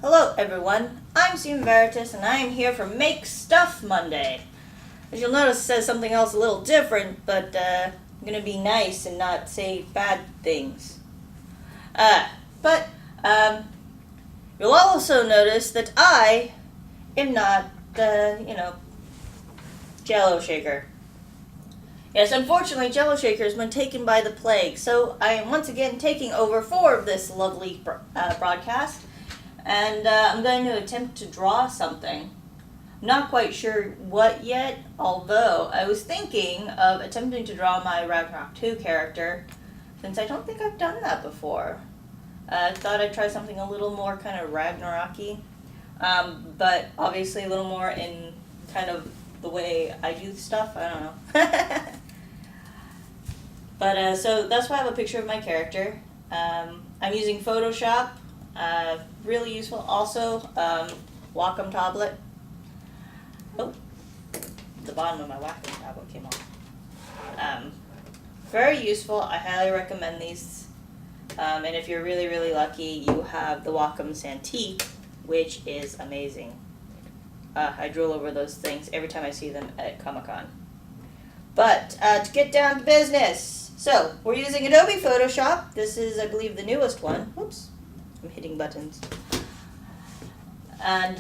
Hello everyone, I'm Varitas and I am here for Make Stuff Monday. As you'll notice, it says something else a little different, but I'm going to be nice and not say bad things. But you'll also notice that I am not the, Jello shaker. Yes, unfortunately, Jello shaker has been taken by the plague, so I am once again taking over for this lovely broadcast. And I'm going to attempt to draw something. I'm not quite sure what yet, although I was thinking of attempting to draw my Ragnarok 2 character, since I don't think I've done that before. I thought I'd try something a little more kind of Ragnarok-y, but obviously a little more in kind of the way I do stuff. I don't know. But so that's why I have a picture of my character. I'm using Photoshop. Really useful. Also, Wacom tablet. Oh, the bottom of my Wacom tablet came off. Very useful. I highly recommend these. And if you're really, really lucky, you have the Wacom Cintiq, which is amazing. I drool over those things every time I see them at Comic-Con. But to get down to business, so we're using Adobe Photoshop. This is, I believe, the newest one. Whoops. I'm hitting buttons. And,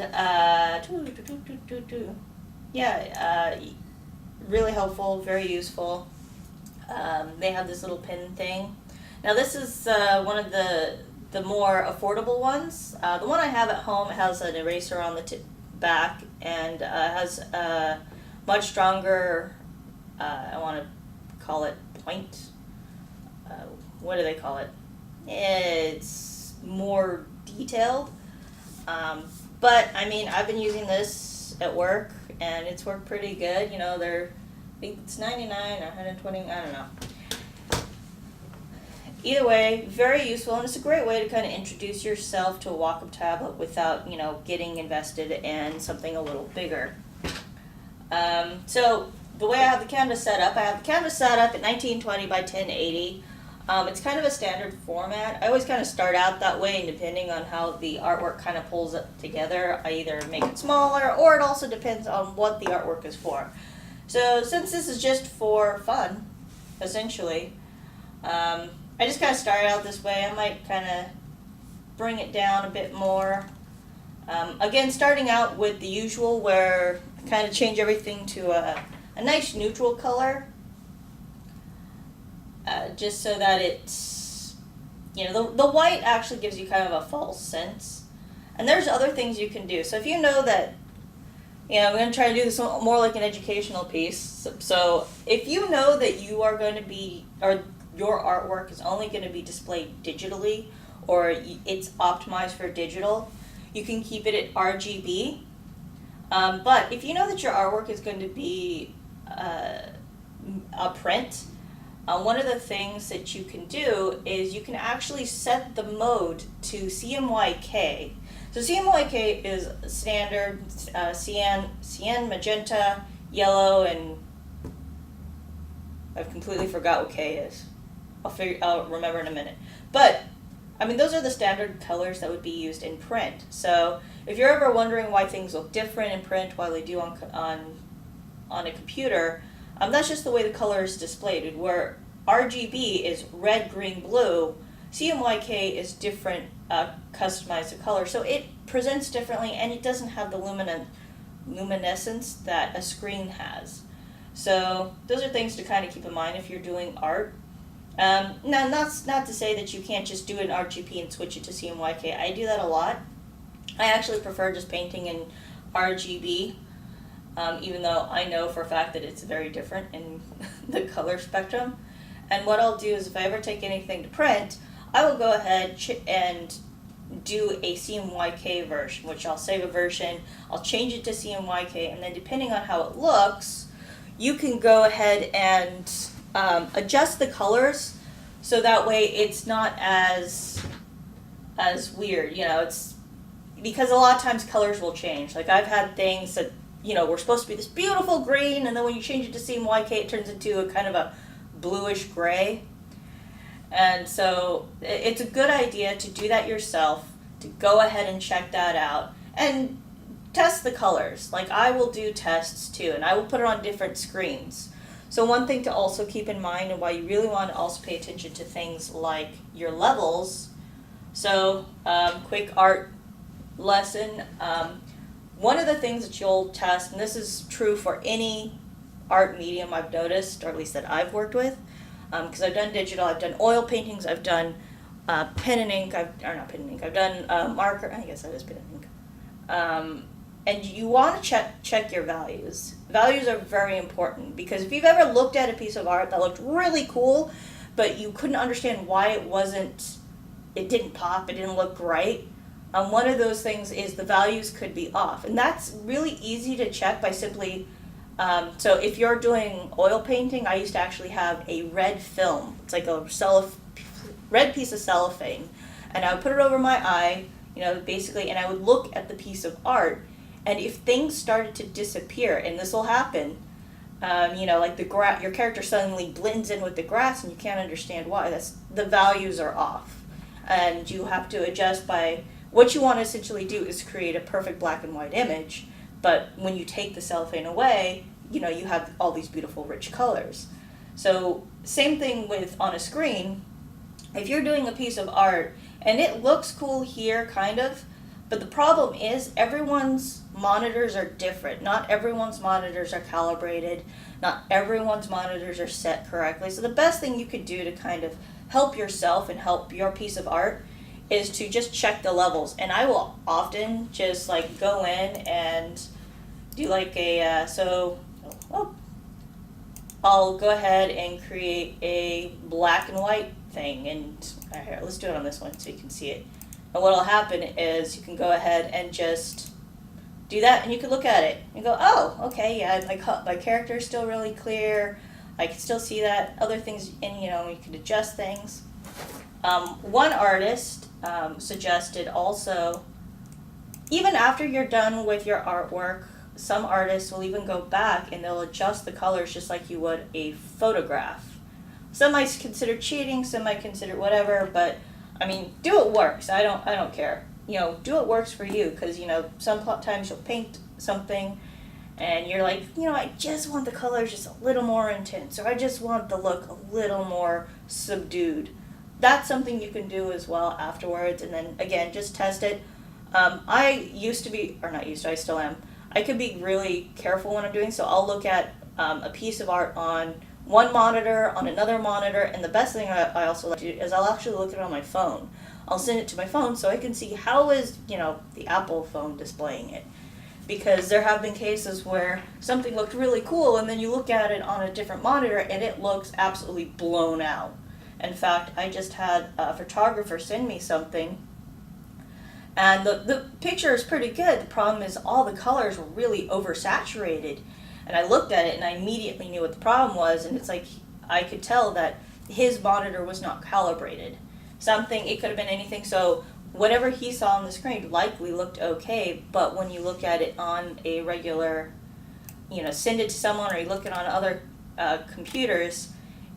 really helpful, very useful. They have this little pin thing. Now this is one of the more affordable ones. The one I have at home has an eraser on the back and has a much stronger, I want to call it point. What do they call it? It's more detailed, but I mean, I've been using this at work and it's worked pretty good. It's 99 or 120, I don't know. Either way, very useful, and it's a great way to kind of introduce yourself to a Wacom tablet without getting invested in something a little bigger. So the way I have the canvas set up, at 1920 by 1080. It's kind of a standard format. I always kind of start out that way, and depending on how the artwork kind of pulls it together, I either make it smaller, or it also depends on what the artwork is for. So since this is just for fun, essentially, I just kind of started out this way. I might kind of bring it down a bit more. Again, starting out with the usual, where I kind of change everything to a nice neutral color. Just so that it's, the white actually gives you kind of a false sense. And there's other things you can do. So if you know that, I'm going to try to do this more like an educational piece. So if you know that you are going to be, or your artwork is only going to be displayed digitally, or it's optimized for digital, you can keep it at RGB. But if you know that your artwork is going to be a print, one of the things that you can do is you can actually set the mode to CMYK. So CMYK is standard cyan, magenta, yellow, and I've completely forgot what K is. I'll remember in a minute. But I mean, those are the standard colors that would be used in print. So if you're ever wondering why things look different in print while they do on a computer, that's just the way the color is displayed. Where RGB is red, green, blue, CMYK is different, customized color. So it presents differently, and it doesn't have the luminescence that a screen has. So those are things to kind of keep in mind if you're doing art. Now, not to say that you can't just do an RGB and switch it to CMYK. I do that a lot. I actually prefer just painting in RGB. Even though I know for a fact that it's very different in the color spectrum. And what I'll do is if I ever take anything to print, I will go ahead and do a CMYK version, which I'll save a version, I'll change it to CMYK, and then depending on how it looks, you can go ahead and adjust the colors so that way it's not as weird. It's because a lot of times colors will change. Like I've had things that we're supposed to be this beautiful green, and then when you change it to CMYK, it turns into a kind of a bluish gray. And so it's a good idea to do that yourself. to go ahead and check that out and test the colors. Like, I will do tests too, and I will put it on different screens. So one thing to also keep in mind, and why you really want to also pay attention to things like your levels. So quick art lesson. One of the things that you'll test, and this is true for any art medium I've noticed, or at least that I've worked with, because I've done digital, I've done oil paintings, I've done pen and ink, I've done marker, I guess that is pen and ink. And you want to check your values. Values are very important, because if you've ever looked at a piece of art that looked really cool, but you couldn't understand why it didn't pop, it didn't look right, one of those things is the values could be off. And that's really easy to check by simply, so if you're doing oil painting, I used to actually have a red film. It's like a red piece of cellophane. And I would put it over my eye, basically, and I would look at the piece of art. And if things started to disappear, and this will happen, like your character suddenly blends in with the grass and you can't understand why. The values are off. And you have to adjust by, what you want to essentially do is create a perfect black and white image, but when you take the cellophane away, you have all these beautiful rich colors. So same thing on a screen. If you're doing a piece of art and it looks cool here, kind of, but the problem is everyone's monitors are different. Not everyone's monitors are calibrated. Not everyone's monitors are set correctly. So the best thing you could do to kind of help yourself and help your piece of art is to just check the levels. And I will often just like go in and do like I'll go ahead and create a black and white thing. And here, let's do it on this one so you can see it. And what will happen is you can go ahead and just do that, and you can look at it and go, oh, okay, yeah, my character is still really clear. I can still see that. Other things, and you can adjust things. One artist suggested also, even after you're done with your artwork, some artists will even go back and they'll adjust the colors just like you would a photograph. Some might consider cheating, some might consider whatever, but I mean, do what works. I don't care. Do what works for you, because sometimes you'll paint something and you're like, I just want the colors just a little more intense, or I just want the look a little more subdued. That's something you can do as well afterwards, and then again, just test it. I still am. I could be really careful when I'm doing so. I'll look at a piece of art on one monitor, on another monitor, and the best thing I also like to do is I'll actually look at it on my phone. I'll send it to my phone so I can see how is, the Apple phone displaying it. Because there have been cases where something looked really cool and then you look at it on a different monitor and it looks absolutely blown out. In fact, I just had a photographer send me something and the picture is pretty good. The problem is all the colors were really oversaturated. And I looked at it and I immediately knew what the problem was, and it's like I could tell that his monitor was not calibrated. It could have been anything, so whatever he saw on the screen likely looked okay, but when you look at it on a regular, send it to someone or you look at it on other computers,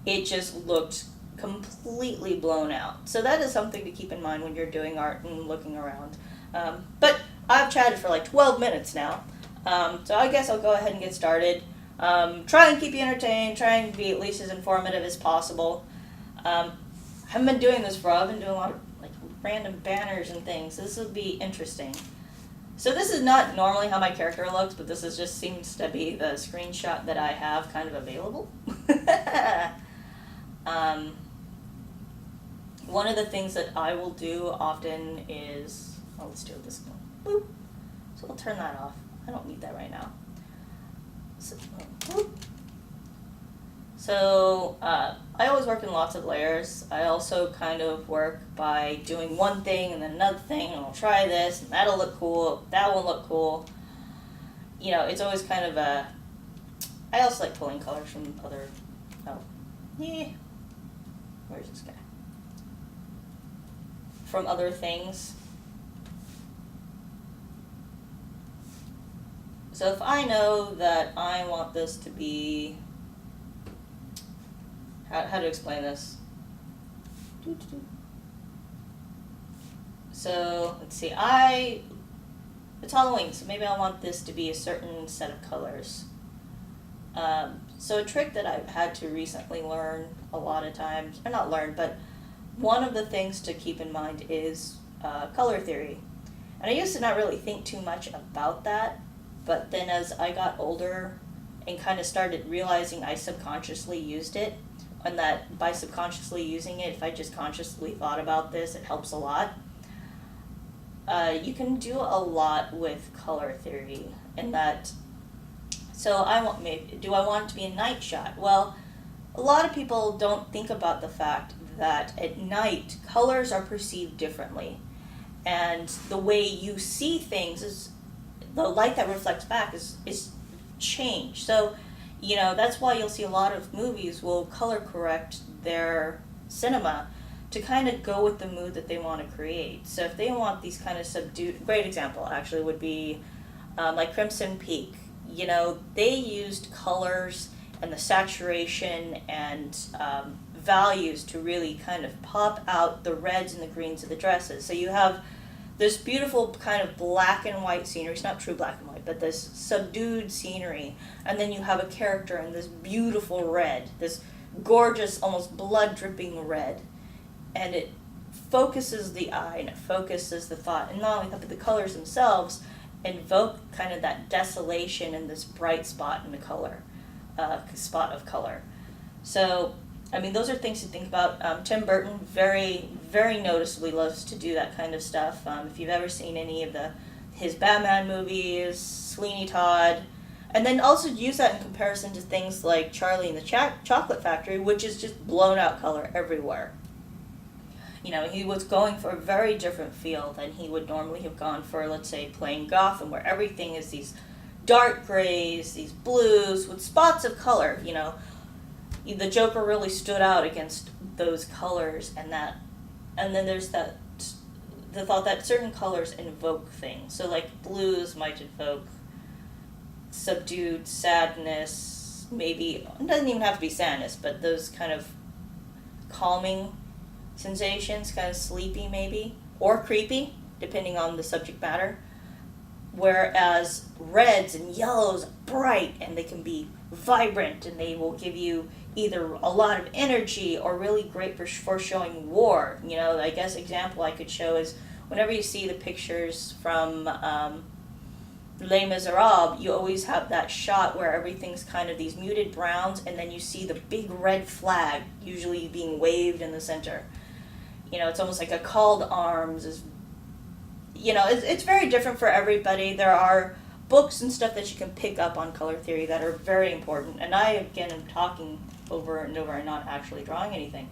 it just looked completely blown out. So that is something to keep in mind when you're doing art and looking around. But I've chatted for like 12 minutes now, so I guess I'll go ahead and get started. Try and keep you entertained, try and be at least as informative as possible. I haven't been doing this I've been doing a lot of like random banners and things. This will be interesting. So this is not normally how my character looks, but this just seems to be the screenshot that I have kind of available. One of the things that I will do often is, let's do it this one. Boop. So we'll turn that off. I don't need that right now. So I always work in lots of layers. I also kind of work by doing one thing and then another thing, and I'll try this, and that'll look cool, that won't look cool. It's always kind of I also like pulling colors from other, where's this guy? From other things. So if I know that I want this to be, how to explain this? So let's see, it's Halloween, so maybe I want this to be a certain set of colors. So a trick that I've had to recently learn a lot of times, or not learn, but one of the things to keep in mind is color theory. And I used to not really think too much about that, but then as I got older and kind of started realizing I subconsciously used it, and that by subconsciously using it, if I just consciously thought about this, it helps a lot. You can do a lot with color theory, and that. So do I want it to be a night shot? Well, a lot of people don't think about the fact that at night colors are perceived differently, and the way you see things is the light that reflects back is changed. So, that's why you'll see a lot of movies will color correct their cinema to kind of go with the mood that they want to create. So if they want these kind of subdued, great example actually would be like Crimson Peak. They used colors and the saturation and values to really kind of pop out the reds and the greens of the dresses. So you have this beautiful kind of black and white scenery. It's not true black and white, but this subdued scenery. And then you have a character in this beautiful red, this gorgeous, almost blood-dripping red. And it focuses the eye and it focuses the thought. And not only that, but the colors themselves invoke kind of that desolation and this bright spot in the color, spot of color. So, those are things to think about. Tim Burton very, very noticeably loves to do that kind of stuff. If you've ever seen any of his Batman movies, Sweeney Todd, and then also use that in comparison to things like Charlie and the Chocolate Factory, which is just blown out color everywhere. He was going for a very different feel than he would normally have gone for, let's say, playing Gotham, where everything is these dark grays, these blues, with spots of color. The Joker really stood out against those colors, and then there's the thought that certain colors invoke things. So like blues might invoke subdued sadness, maybe, it doesn't even have to be sadness, but those kind of calming sensations, kind of sleepy maybe, or creepy, depending on the subject matter. Whereas reds and yellows are bright, and they can be vibrant, and they will give you either a lot of energy or really great for showing war. I guess example I could show is whenever you see the pictures from Les Miserables, you always have that shot where everything's kind of these muted browns, and then you see the big red flag usually being waved in the center. It's almost like a call to arms. It's very different for everybody. There are books and stuff that you can pick up on color theory that are very important. And I, again, am talking over and over and not actually drawing anything.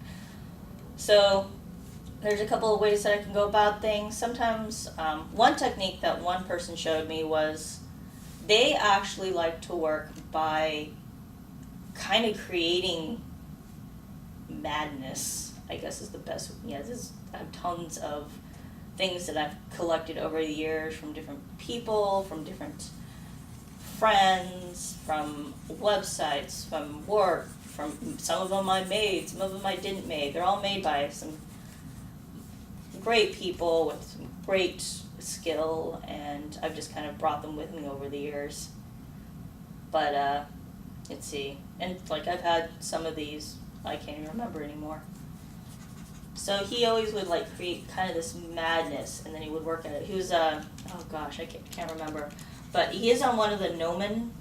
So there's a couple of ways that I can go about things. Sometimes one technique that one person showed me was they actually like to work by kind of creating madness, I guess is the best. I have tons of things that I've collected over the years from different people, from different friends, from websites, from work, from some of them I made, some of them I didn't make. They're all made by some great people with some great skill, and I've just kind of brought them with me over the years. But let's see, and like I've had some of these I can't even remember anymore. So he always would like create kind of this madness, and then he would work at it. He was oh gosh, I can't remember, but he is on one of the Gnomon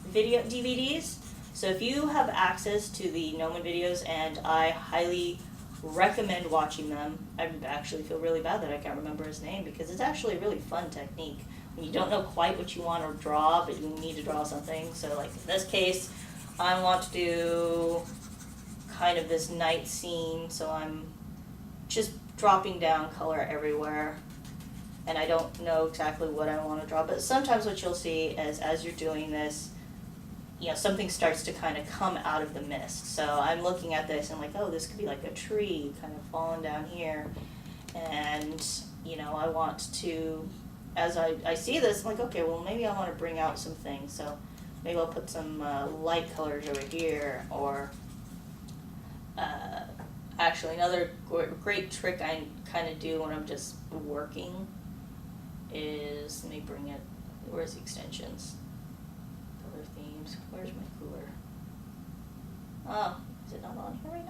video DVDs. So if you have access to the Gnomon videos, and I highly recommend watching them. I actually feel really bad that I can't remember his name, because it's actually a really fun technique when you don't know quite what you want to draw, but you need to draw something. So like in this case, I want to do kind of this night scene, so I'm just dropping down color everywhere, and I don't know exactly what I want to draw, but sometimes what you'll see is as you're doing this, something starts to kind of come out of the mist. So I'm looking at this and like, oh, this could be like a tree kind of falling down here, and I want to, as I see this, I'm like, okay, well maybe I want to bring out some things, so maybe I'll put some light colors over here, or Actually, another great trick I kind of do when I'm just working is, let me bring it, where's the extensions? Color themes, where's my cooler? Oh, is it not on here right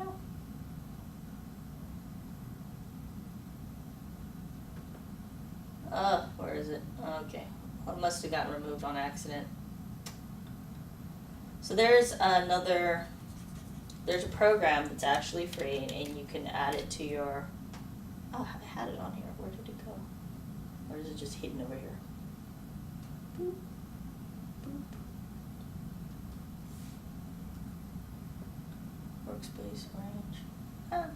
now? Where is it? Okay, well, it must have gotten removed on accident. So there's a program that's actually free, and you can add it to your, oh, I had it on here, where did it go? Or is it just hidden over here? Boop, boop. Workspace range. Ah.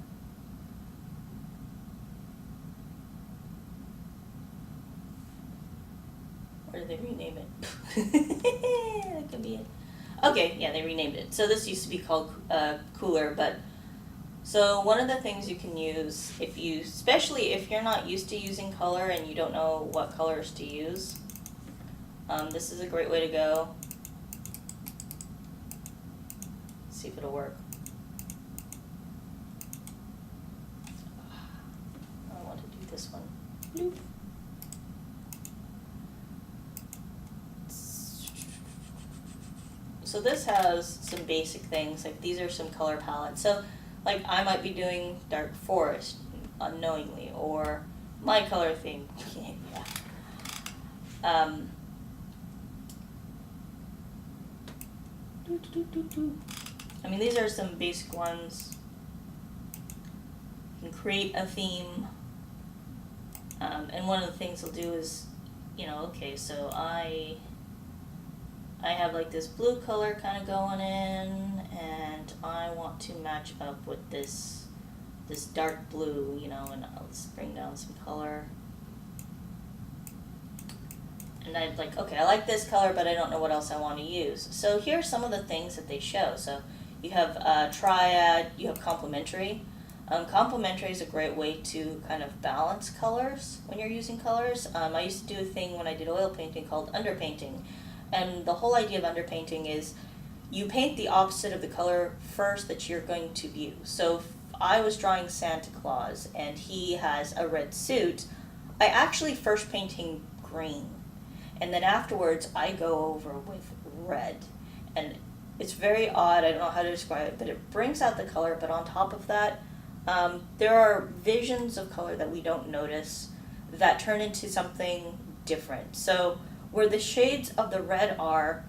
Or did they rename it? That could be it. Okay, yeah, they renamed it. So this used to be called Cooler, but so one of the things you can use especially if you're not used to using color and you don't know what colors to use, this is a great way to go. Let's see if it'll work. I want to do this one. Bloop. So this has some basic things, like these are some color palettes. So like I might be doing dark forest unknowingly, or my color theme. Yeah. I mean, these are some basic ones. You can create a theme. And one of the things I'll do is, okay, so I have like this blue color kind of going in, and I want to match up with this dark blue, and let's bring down some color. And I'd like, okay, I like this color, but I don't know what else I want to use. So here's some of the things that they show. So you have triad, you have complementary. Complementary is a great way to kind of balance colors when you're using colors. I used to do a thing when I did oil painting called underpainting. And the whole idea of underpainting is you paint the opposite of the color first that you're going to view. So if I was drawing Santa Claus and he has a red suit, I actually first paint him green. And then afterwards I go over with red. And it's very odd, I don't know how to describe it, but it brings out the color. But on top of that, there are visions of color that we don't notice that turn into something different. So where the shades of the red are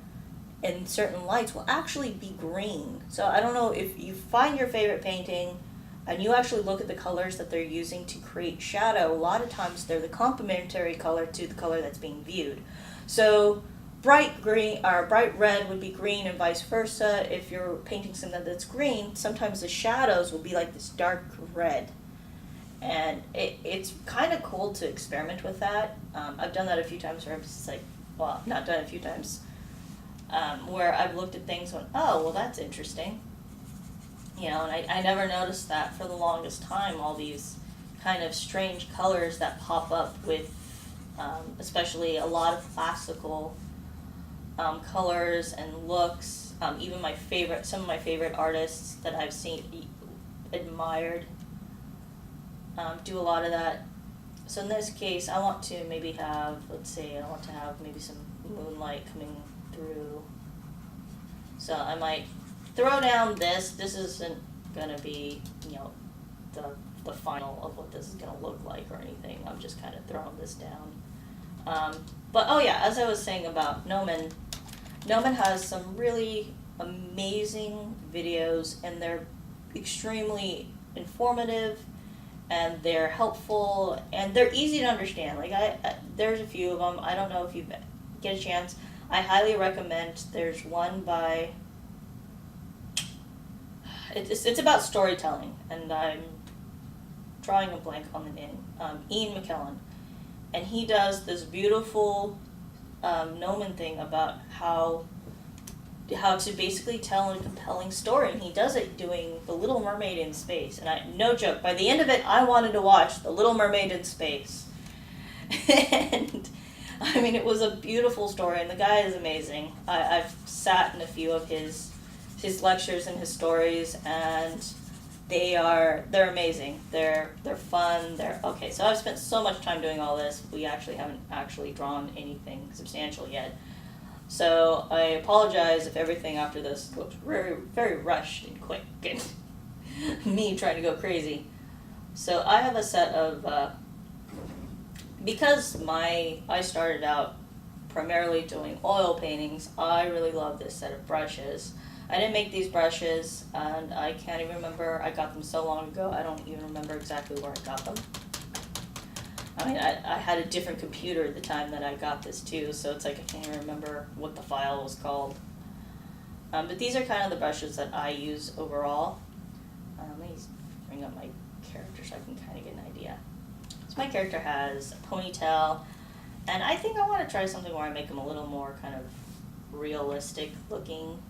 in certain lights will actually be green. So I don't know, if you find your favorite painting and you actually look at the colors that they're using to create shadow, a lot of times they're the complementary color to the color that's being viewed. So bright green or bright red would be green and vice versa. If you're painting something that's green, sometimes the shadows will be like this dark red. And it's kind of cool to experiment with that. I've done that a few times where I'm just like, well, not done it a few times, where I've looked at things and went, oh, well, that's interesting. And I never noticed that for the longest time, all these kind of strange colors that pop up with, especially a lot of classical colors and looks. Even some of my favorite artists that I've admired, do a lot of that. So in this case, I want to maybe have, maybe some moonlight coming through. So I might throw down this. This isn't going to be, the final of what this is going to look like or anything. I'm just kind of throwing this down. But, oh yeah, as I was saying about Gnomon has some really amazing videos, and they're extremely informative, and they're helpful, and they're easy to understand. Like there's a few of them. I don't know if you get a chance. I highly recommend. There's one by. It's about storytelling, and I'm drawing a blank on the name. Ian McKellen, and he does this beautiful Gnomon thing about how to basically tell a compelling story, and he does it doing The Little Mermaid in space. And no joke, by the end of it, I wanted to watch The Little Mermaid in space. And I mean, it was a beautiful story, and the guy is amazing. I've sat in a few of his lectures and his stories, and they're amazing. They're fun. They're okay. So I've spent so much time doing all this. We actually haven't actually drawn anything substantial yet. So I apologize if everything after this looks very very rushed and quick and me trying to go crazy. So I have a set of because I started out primarily doing oil paintings. I really love this set of brushes. I didn't make these brushes, and I can't even remember. I got them so long ago, I don't even remember exactly where I got them. I mean, I had a different computer at the time that I got this too, so it's like I can't even remember what the file was called. But these are kind of the brushes that I use overall. Let me bring up my character so I can kind of get an idea. So my character has a ponytail, and I think I want to try something where I make him a little more kind of realistic looking.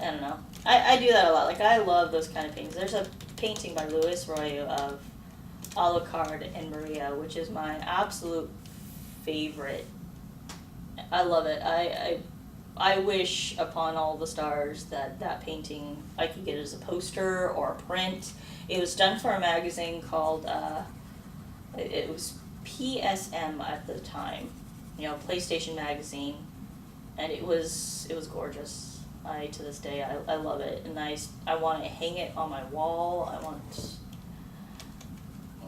I don't know. I do that a lot. Like, I love those kind of paintings. There's a painting by Louis Royo of Alucard and Maria, which is my absolute favorite. I love it. I wish upon all the stars that painting, I could get it as a poster or a print. It was done for a magazine called, it was PSM at the time, PlayStation Magazine, and it was gorgeous. To this day, I love it, and I want to hang it on my wall.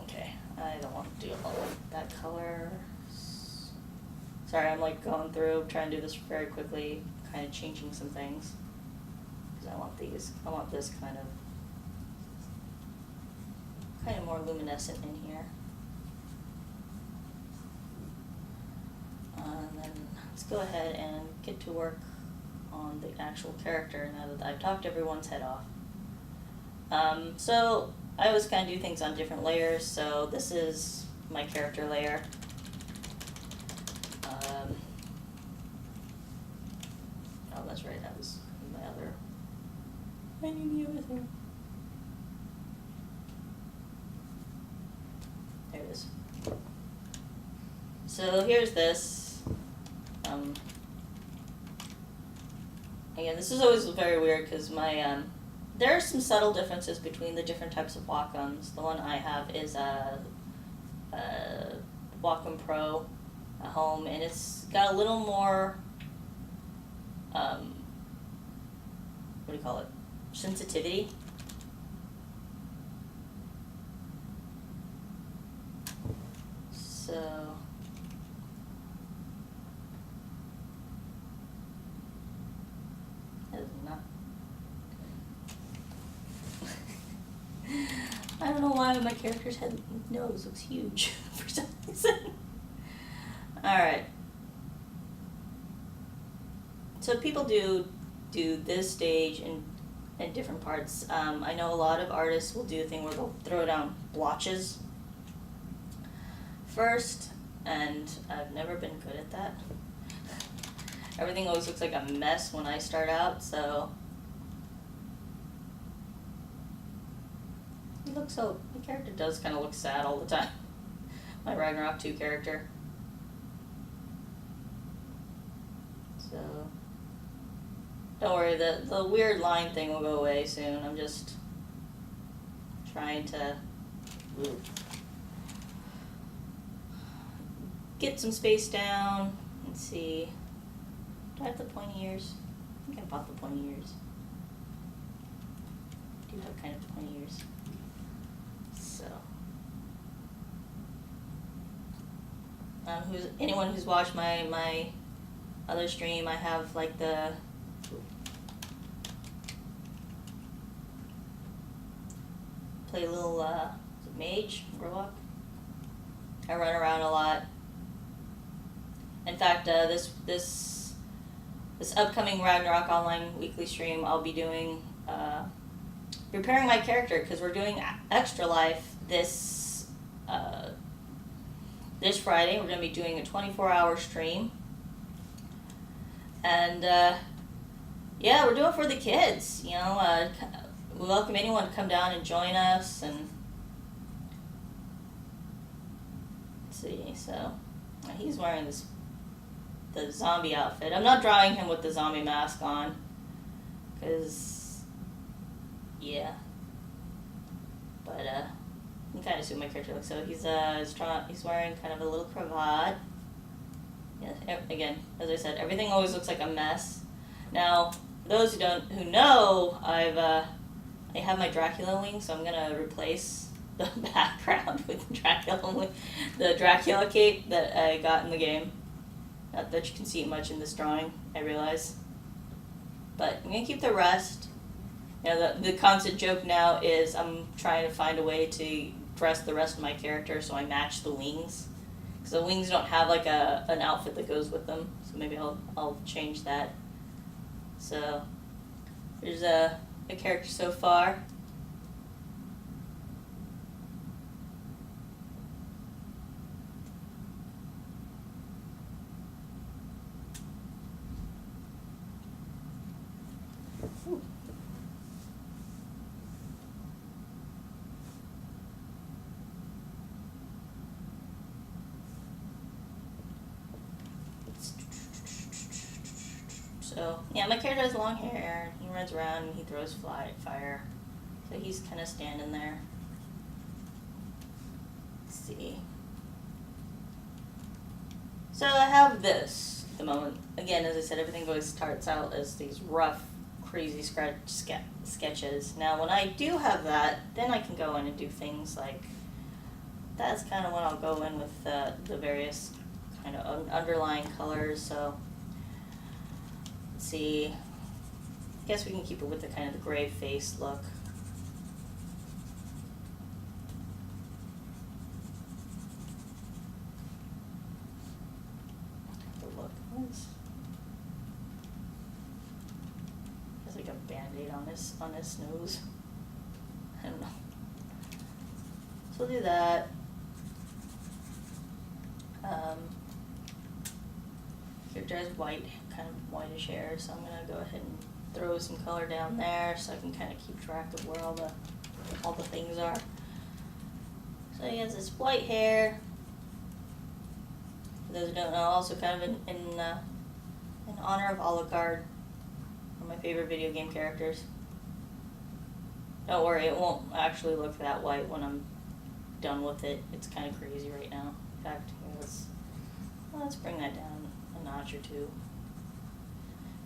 Okay, I don't want to do all that color. Sorry, I'm like going through, trying to do this very quickly, kind of changing some things, because I want this kind of more luminescent in here. And then let's go ahead and get to work on the actual character now that I've talked everyone's head off. So I always kind of do things on different layers, so this is my character layer. Oh, that's right, that was my other... I need the other thing. There it is. So here's this. Again, this is always very weird because there are some subtle differences between the different types of Wacom. The one I have is a Wacom Pro Home, and it's got a little more, what do you call it, sensitivity. So... I don't know why my character's nose looks huge for some reason. Alright. So people do this stage in different parts. I know a lot of artists will do a thing where they'll throw down blotches first, and I've never been good at that. Everything always looks like a mess when I start out, so... My character does kind of look sad all the time. My Ragnarok 2 character. So, don't worry, the weird line thing will go away soon. I'm just trying to get some space down. Let's see. Do I have the pointy ears? I think I bought the pointy ears. I do have kind of pointy ears. So, anyone who's watched my other stream, I have like the play a little mage, Warlock. I run around a lot. In fact, this upcoming Ragnarok online weekly stream, I'll be doing preparing my character, because we're doing Extra Life this Friday. We're going to be doing a 24-hour stream. And, yeah, we're doing it for the kids, we welcome anyone to come down and join us, and let's see, so he's wearing the zombie outfit. I'm not drawing him with the zombie mask on, because, yeah, but you can kind of see what my character looks. So he's wearing kind of a little cravat. Yeah, again, as I said, everything always looks like a mess. Now, for those who know, I have my Dracula wing, so I'm gonna replace the background with the Dracula cape that I got in the game. Not that you can see it much in this drawing, I realize. But I'm gonna keep the rest. You know, the constant joke now is I'm trying to find a way to dress the rest of my character so I match the wings. Because the wings don't have like an outfit that goes with them. So maybe I'll change that. So there's a character so far. So, yeah, my character has long hair. He runs around and he throws fire. So he's kind of standing there. Let's see. So I have this at the moment. Again, as I said, everything always starts out as these rough, crazy sketches. Now, when I do have that, then I can go in and do things like, that's kind of when I'll go in with the various kind of underlying colors. So let's see, I guess we can keep it with the kind of the gray face look. There's like a band-aid on his nose. I don't know. So we'll do that. Character has white, kind of whitish hair, so I'm gonna go ahead and throw some color down there so I can kind of keep track of where all the things are. So he has this white hair. For those who don't know, also kind of in honor of Alucard, one of my favorite video game characters. Don't worry, it won't actually look that white when I'm done with it. It's kind of crazy right now. In fact, let's bring that down a notch or two.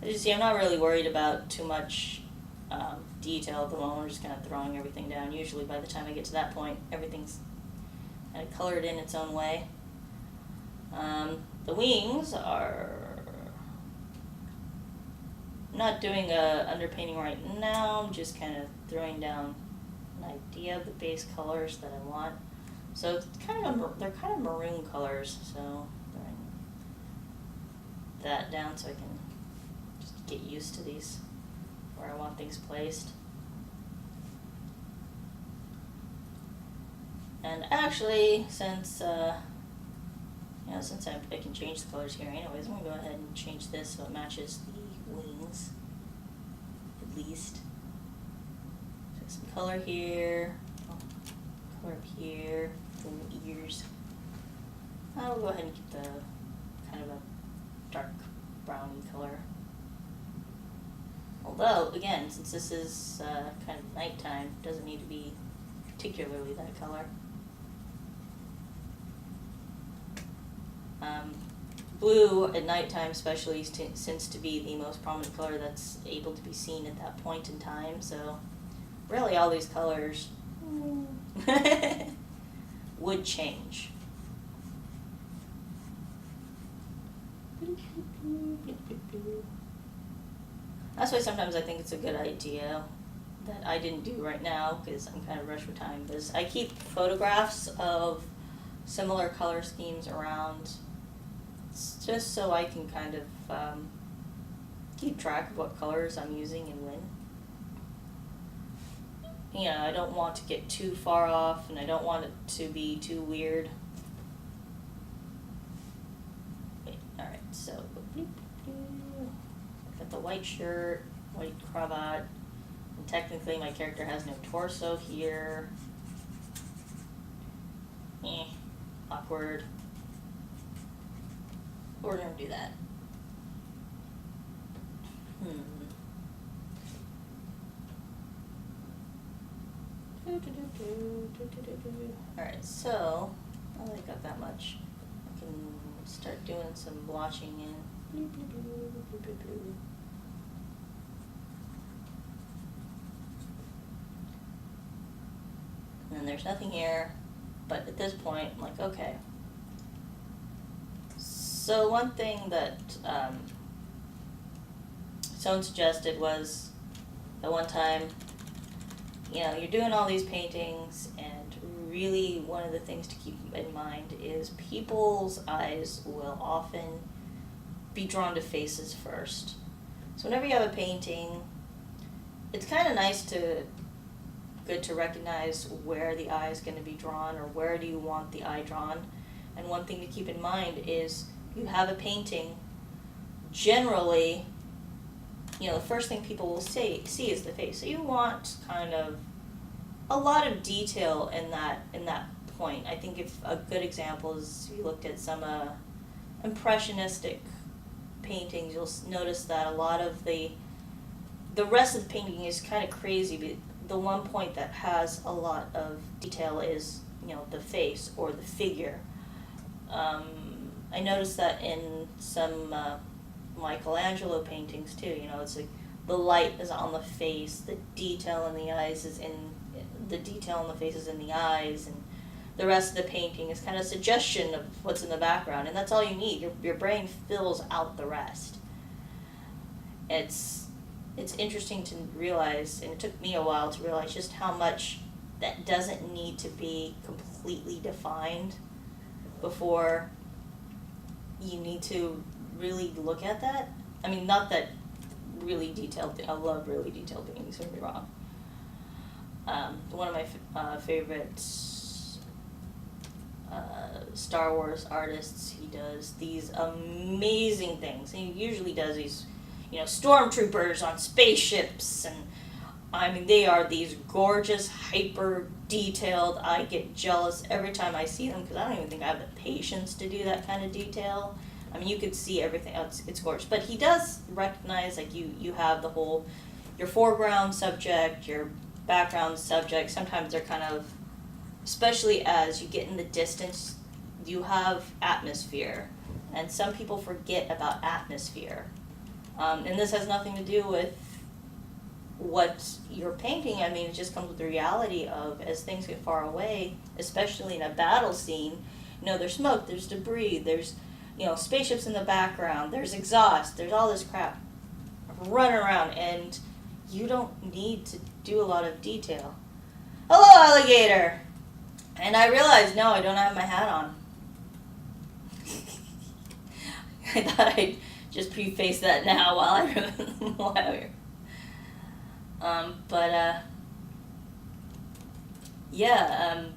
As you see, I'm not really worried about too much detail at the moment. I'm just kind of throwing everything down. Usually by the time I get to that point, everything's kind of colored in its own way. The wings are... I'm not doing a underpainting right now. I'm just kind of throwing down an idea of the base colors that I want. So it's they're kind of maroon colors, so throwing that down so I can just get used to these, where I want things placed. And actually, since since I can change the colors here anyways, I'm going to go ahead and change this so it matches the wings, at least. So some color here, color up here, the little ears. I'll go ahead and keep the kind of a dark browny color. Although, again, since this is kind of nighttime, it doesn't need to be particularly that color. Blue at nighttime especially tends to be the most prominent color that's able to be seen at that point in time, so really all these colors would change. That's why sometimes I think it's a good idea that I didn't do right now, because I'm kind of rushed for time, is I keep photographs of similar color schemes around, just so I can kind of keep track of what colors I'm using and when. You know, I don't want to get too far off, and I don't want it to be too weird. Wait, alright, so got the white shirt, white cravat, and technically my character has no torso here. Awkward. We're gonna do that. Alright, so, now that I got that much, I can start doing some blotching in. And then there's nothing here, but at this point, I'm like, okay. So one thing that someone suggested was, at one time, you're doing all these paintings, and really one of the things to keep in mind is people's eyes will often be drawn to faces first. So whenever you have a painting, it's kind of good to recognize where the eye is going to be drawn, or where do you want the eye drawn. And one thing to keep in mind is, you have a painting, generally, the first thing people will see is the face. So you want kind of a lot of detail in that point. I think if a good example is, if you looked at some impressionistic paintings, you'll notice that a lot of the rest of the painting is kind of crazy, but the one point that has a lot of detail is, the face or the figure. I noticed that in some Michelangelo paintings too. It's like the light is on the face, the detail in the eyes is in the detail in the face is in the eyes, and the rest of the painting is kind of a suggestion of what's in the background, and that's all you need. Your brain fills out the rest. It's interesting to realize, and it took me a while to realize just how much that doesn't need to be completely defined before you need to really look at that. I mean, not that really detailed, I love really detailed paintings, don't get me wrong. One of my favorite Star Wars artists, he does these amazing things. He usually does these, stormtroopers on spaceships, and I mean, they are these gorgeous, hyper detailed. I get jealous every time I see them, because I don't even think I have the patience to do that kind of detail. I mean, you could see everything. It's gorgeous. But he does recognize, like, you have the whole, your foreground subject, your background subject. Sometimes they're kind of, especially as you get in the distance, you have atmosphere. And some people forget about atmosphere. And this has nothing to do with what you're painting. I mean, it just comes with the reality of, as things get far away, especially in a battle scene, there's smoke, there's debris, there's, spaceships in the background, there's exhaust, there's all this crap running around, and you don't need to do a lot of detail. Hello, alligator! And I realized, no, I don't have my hat on. I thought I'd just preface that now while we're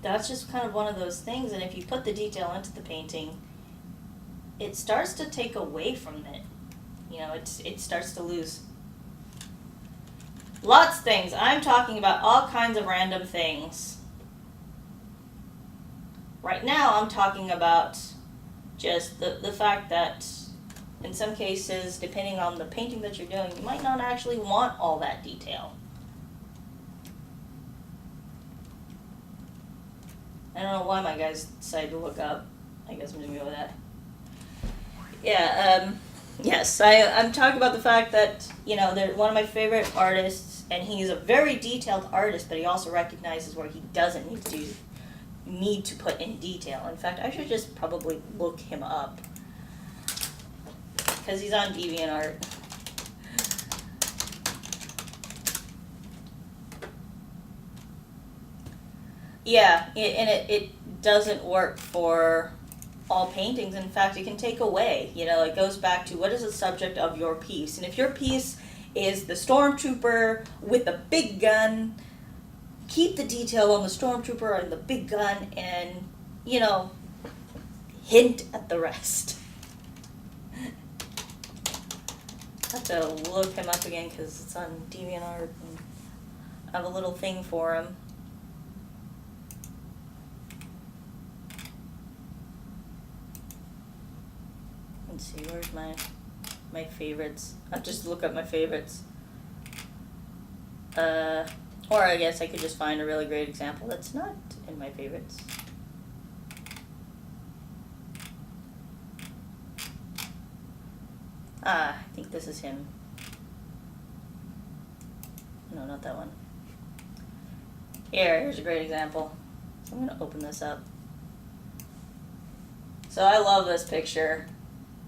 that's just kind of one of those things, and if you put the detail into the painting, it starts to take away from it. It starts to lose lots of things. I'm talking about all kinds of random things. Right now, I'm talking about just the fact that in some cases, depending on the painting that you're doing, you might not actually want all that detail. I don't know why my guys decided to look up. I guess I'm going to go with that. Yeah, yes, I'm talking about the fact that, they're one of my favorite artists, and he's a very detailed artist, but he also recognizes where he doesn't need to put in detail. In fact, I should just probably look him up, because he's on DeviantArt. Yeah, and it doesn't work for all paintings. In fact, it can take away. It goes back to, what is the subject of your piece? And if your piece is the stormtrooper with the big gun, keep the detail on the stormtrooper and the big gun, and, hint at the rest. I have to look him up again because it's on DeviantArt, and I have a little thing for him. Let's see, where's my favorites? I'll just look up my favorites. Or I guess I could just find a really great example that's not in my favorites. I think this is him. No, not that one. Here's a great example. So I'm going to open this up. So I love this picture.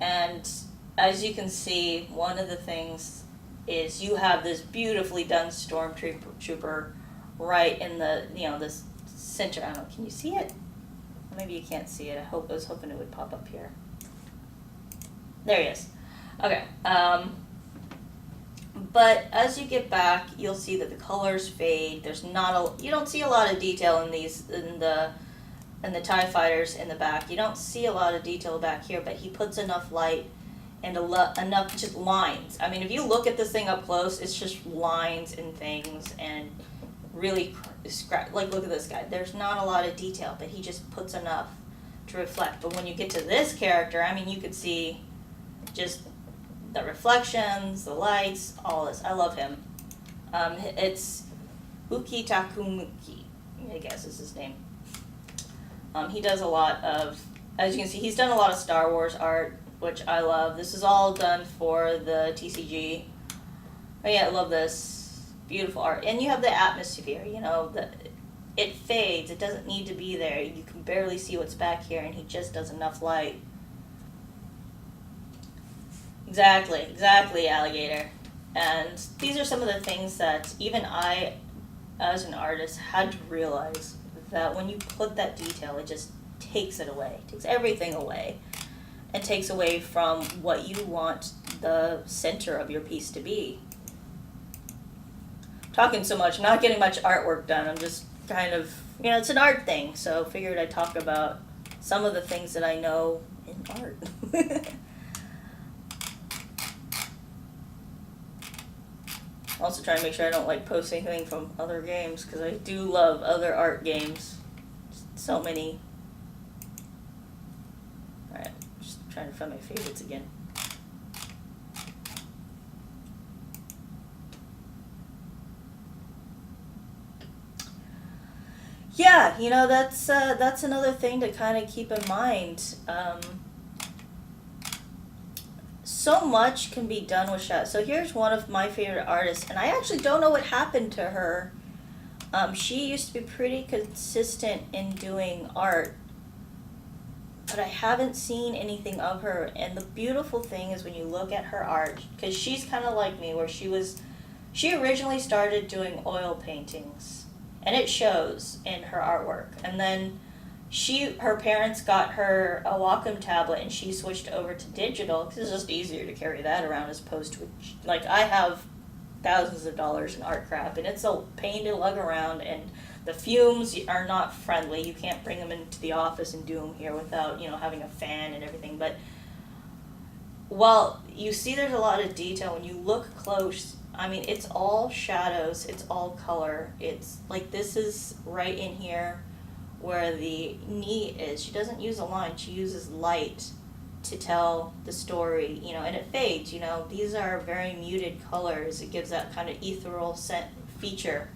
And as you can see, one of the things is you have this beautifully done stormtrooper right in the, this center. I don't know, can you see it? Maybe you can't see it. I was hoping it would pop up here. There he is. Okay. But as you get back, you'll see that the colors fade. There's not you don't see a lot of detail in the TIE fighters in the back. You don't see a lot of detail back here, but he puts enough light and enough just lines. I mean, if you look at this thing up close, it's just lines and things and really like, look at this guy. There's not a lot of detail, but he just puts enough to reflect. But when you get to this character, I mean, you could see just the reflections, the lights, all this. I love him. It's Uki Takumuki, I guess is his name. He does a lot of, as you can see, he's done a lot of Star Wars art, which I love. This is all done for the TCG. But yeah, I love this. Beautiful art. And you have the atmosphere, it fades. It doesn't need to be there. You can barely see what's back here, and he just does enough light. Exactly, alligator. And these are some of the things that even I, as an artist, had to realize that when you put that detail, it just takes it away. It takes everything away. It takes away from what you want the center of your piece to be. Talking so much, not getting much artwork done. I'm just kind of, it's an art thing, so figured I'd talk about some of the things that I know in art. Also trying to make sure I don't post anything from other games, because I do love other art games. So many. Alright, just trying to find my favorites again. Yeah, that's another thing to kind of keep in mind. So much can be done with shadows. So here's one of my favorite artists, and I actually don't know what happened to her. She used to be pretty consistent in doing art, but I haven't seen anything of her. And the beautiful thing is when you look at her art, because she's kind of like me, where she originally started doing oil paintings, and it shows in her artwork. And then her parents got her a Wacom tablet, and she switched over to digital because it's just easier to carry that around as opposed to, I have thousands of dollars in art crap, and it's a pain to lug around, and the fumes are not friendly. You can't bring them into the office and do them here without, having a fan and everything. But while you see there's a lot of detail, when you look close, I mean, it's all shadows, it's all color. It's this is right in here where the knee is. She doesn't use a line, she uses light to tell the story, and it fades, these are very muted colors. It gives that kind of ethereal scent feature.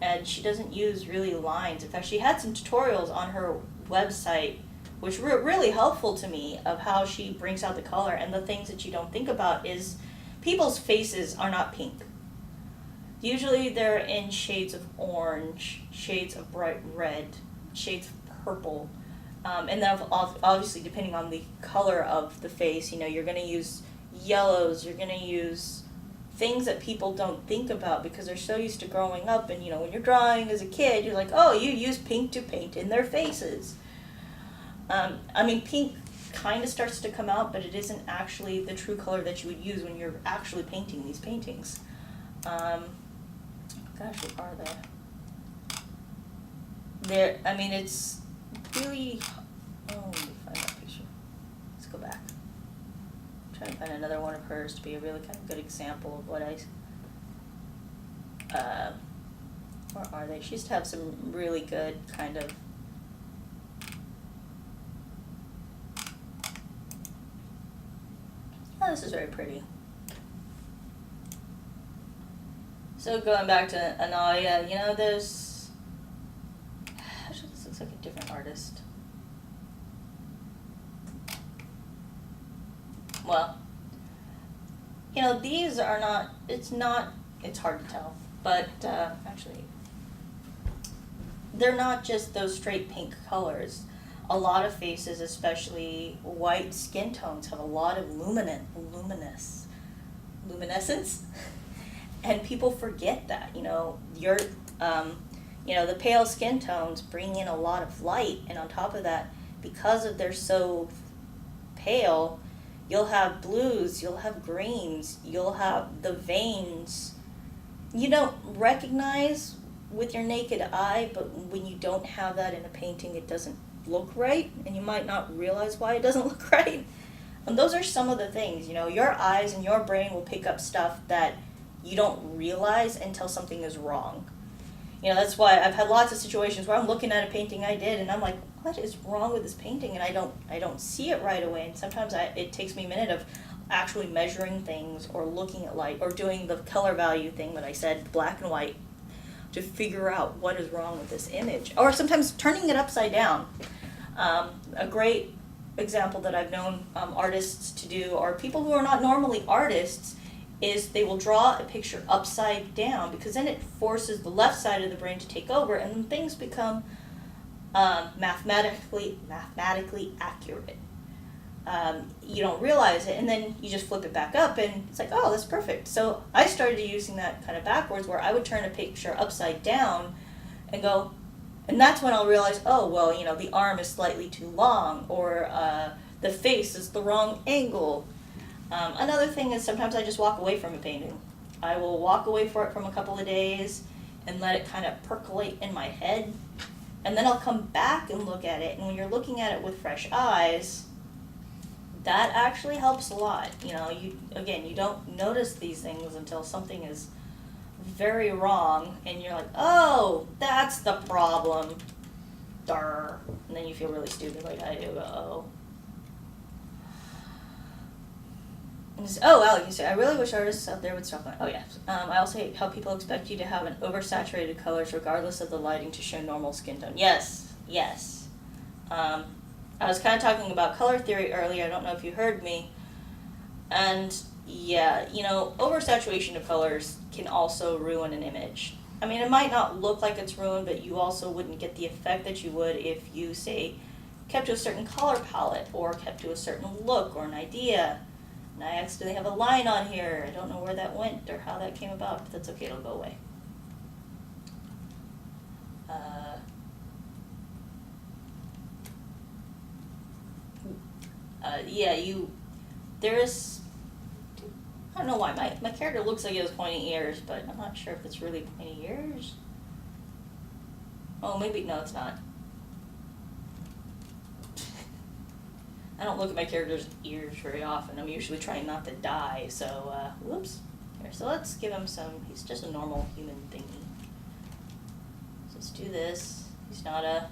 And she doesn't use really lines. In fact, she had some tutorials on her website, which were really helpful to me, of how she brings out the color. And the things that you don't think about is people's faces are not pink. Usually they're in shades of orange, shades of bright red, shades of purple. And then obviously depending on the color of the face, you're going to use yellows, you're going to use things that people don't think about because they're so used to growing up. And, when you're drawing as a kid, you're like, oh, you use pink to paint in their faces. Pink kind of starts to come out, but it isn't actually the true color that you would use when you're actually painting these paintings. Gosh, what are they? It's really... Oh, let me find that picture. Let's go back. I'm trying to find another one of hers to be a really kind of good example of what where are they? She used to have some really good kind of... Oh, this is very pretty. So going back to Anaya, there's actually this looks like a different artist. Well, these are not. It's hard to tell, but actually, they're not just those straight pink colors. A lot of faces, especially white skin tones, have a lot of luminescence, and people forget that. The pale skin tones bring in a lot of light, and on top of that, because they're so pale, you'll have blues, you'll have greens, you'll have the veins. You don't recognize with your naked eye, but when you don't have that in a painting, it doesn't look right, and you might not realize why it doesn't look right. And those are some of the things, your eyes and your brain will pick up stuff that you don't realize until something is wrong. That's why I've had lots of situations where I'm looking at a painting I did, and I'm like, what is wrong with this painting? And I don't see it right away. And sometimes it takes me a minute of actually measuring things or looking at light or doing the color value thing that I said, black and white, to figure out what is wrong with this image. Or sometimes turning it upside down. A great example that I've known artists to do, or people who are not normally artists, is they will draw a picture upside down, because then it forces the left side of the brain to take over, and then things become mathematically accurate. You don't realize it, and then you just flip it back up, and it's like, oh, that's perfect. So I started using that kind of backwards, where I would turn a picture upside down and go, and that's when I'll realize, oh, well, the arm is slightly too long, or the face is the wrong angle. Another thing is sometimes I just walk away from a painting. I will walk away for it from a couple of days and let it kind of percolate in my head, and then I'll come back and look at it, and when you're looking at it with fresh eyes, that actually helps a lot. You don't notice these things until something is very wrong, and you're like, oh, that's the problem. Darr. And then you feel really stupid like I do. Alex, you say, I really wish artists out there would stop that. Oh, yeah. I also hate how people expect you to have an oversaturated colors regardless of the lighting to show normal skin tone. Yes. I was kind of talking about color theory earlier. I don't know if you heard me. And, yeah, oversaturation of colors can also ruin an image. I mean, it might not look like it's ruined, but you also wouldn't get the effect that you would if you, say, kept to a certain color palette or kept to a certain look or an idea. And I accidentally have a line on here. I don't know where that went or how that came about, but that's okay, it'll go away. There's, I don't know why, my character looks like it has pointy ears, but I'm not sure if it's really pointy ears. Oh, maybe, no, it's not. I don't look at my character's ears very often. I'm usually trying not to die, so, whoops. Here, so let's give him he's just a normal human thingy. So let's do this. He's not a...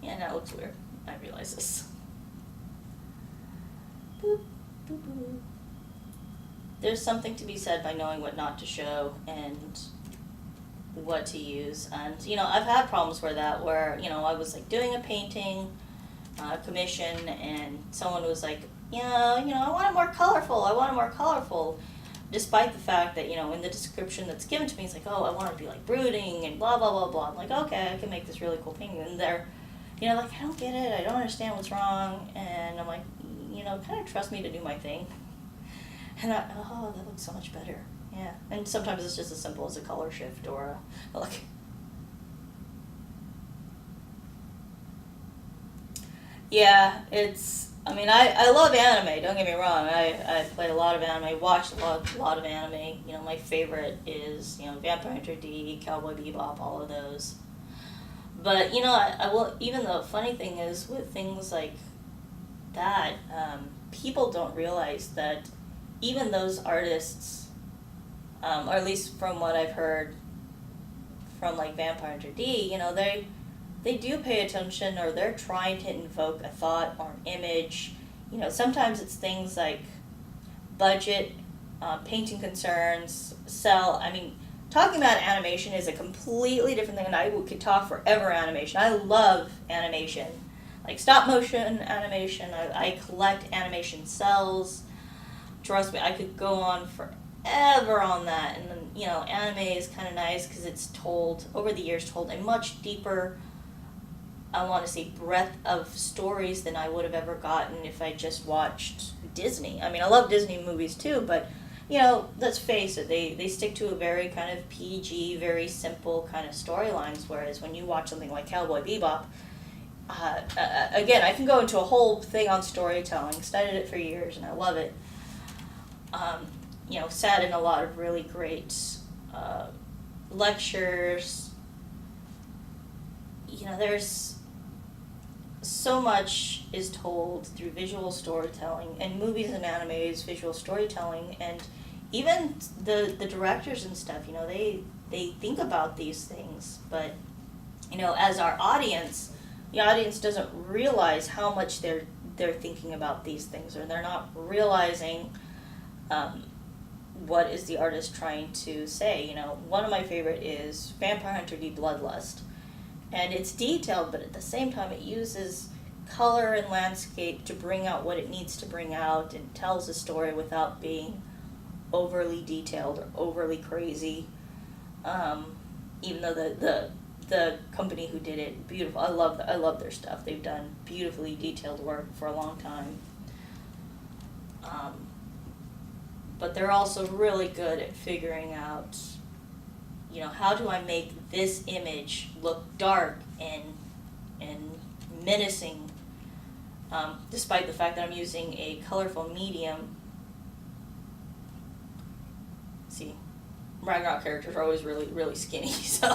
Yeah, that looks weird. I realize this. Boop, boop, boop. There's something to be said by knowing what not to show and what to use. And, I've had problems where I was, doing a painting, commission, and someone was like, I want it more colorful. Despite the fact that, in the description that's given to me, it's like, oh, I want it to be, brooding and blah, blah, blah, blah. I'm like, okay, I can make this really cool painting. And they're, I don't get it. I don't understand what's wrong. And I'm like, kind of trust me to do my thing. And that looks so much better. Yeah. And sometimes it's just as simple as a color shift or Yeah, I love anime, don't get me wrong. I play a lot of anime, watch a lot of anime. My favorite is, Vampire Hunter D, Cowboy Bebop, all of those. But, I will, even the funny thing is with things like that, people don't realize that even those artists, or at least from what I've heard from Vampire Hunter D, they do pay attention, or they're trying to invoke a thought or an image sometimes it's things like budget, painting concerns, sell. I mean, talking about animation is a completely different thing, and I could talk forever animation. I love animation, like stop motion animation. I collect animation cells. Trust me, I could go on forever on that. And then, anime is kind of nice because it's over the years, told a much deeper, I want to say, breadth of stories than I would have ever gotten if I just watched Disney. I mean, I love Disney movies too, but, let's face it, they stick to a very kind of PG, very simple kind of storylines, whereas when you watch something like Cowboy Bebop, again, I can go into a whole thing on storytelling, studied it for years, and I love it. Sat in a lot of really great lectures. There's so much is told through visual storytelling, and movies and anime is visual storytelling, and even the directors and stuff, they think about these things, but, as our audience, the audience doesn't realize how much they're thinking about these things, or they're not realizing what is the artist trying to say. One of my favorite is Vampire Hunter D Bloodlust. And it's detailed, but at the same time it uses color and landscape to bring out what it needs to bring out, and tells a story without being overly detailed or overly crazy. Even though the company who did it, beautiful. I love their stuff. They've done beautifully detailed work for a long time. But they're also really good at figuring out, how do I make this image look dark and menacing, despite the fact that I'm using a colorful medium. See, Ragnarok characters are always really, really skinny, so...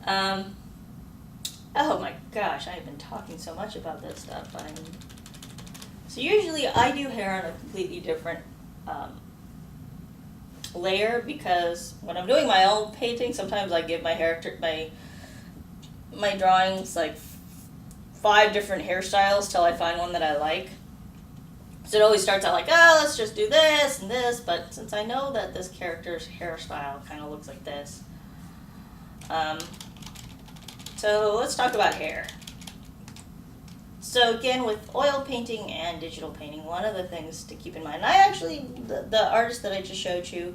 oh my gosh, I've been talking so much about this stuff. So usually I do hair on a completely different layer, because when I'm doing my own painting, sometimes I give my my drawings like 5 different hairstyles till I find one that I like. So it always starts out like, let's just do this and this, but since I know that this character's hairstyle kind of looks like this, so let's talk about hair. So again, with oil painting and digital painting, one of the things to keep in mind, the artist that I just showed you,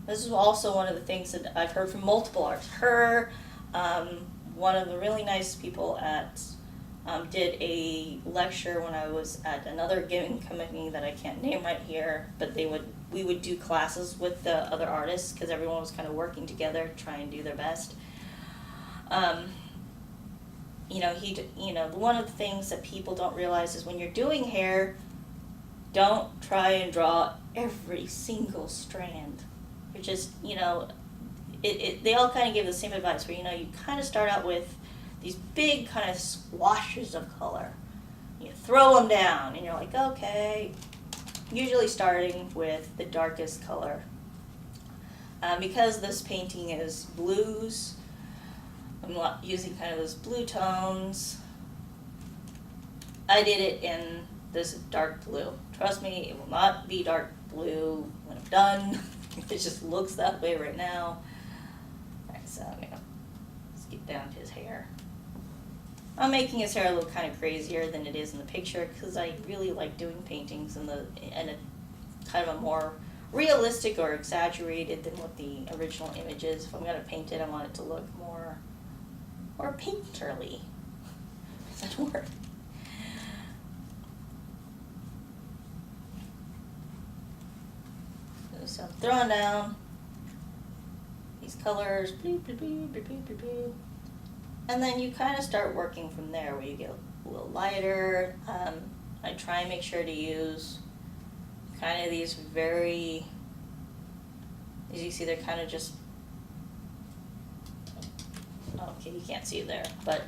this is also one of the things that I've heard from multiple artists. One of the really nice people did a lecture when I was at another giving company that I can't name right here, but we would do classes with the other artists, because everyone was kind of working together to try and do their best. One of the things that people don't realize is when you're doing hair, don't try and draw every single strand. You're just, they all kind of give the same advice where, you kind of start out with these big kind of swashes of color. You throw them down and you're like, okay, usually starting with the darkest color. Because this painting is blues, I'm using kind of those blue tones. I did it in this dark blue. Trust me, it will not be dark blue when I'm done. It just looks that way right now. Alright, so let's get down to his hair. I'm making his hair look kind of crazier than it is in the picture, because I really like doing paintings in a kind of a more realistic or exaggerated than what the original image is. If I'm going to paint it, I want it to look more painterly. Is that a word? So I'm throwing down these colors, bloop, bloop, bloop, bloop, bloop, bloop. And then you kind of start working from there, where you get a little lighter. I try and make sure to use kind of these very, as you see, they're kind of just, okay, you can't see there, but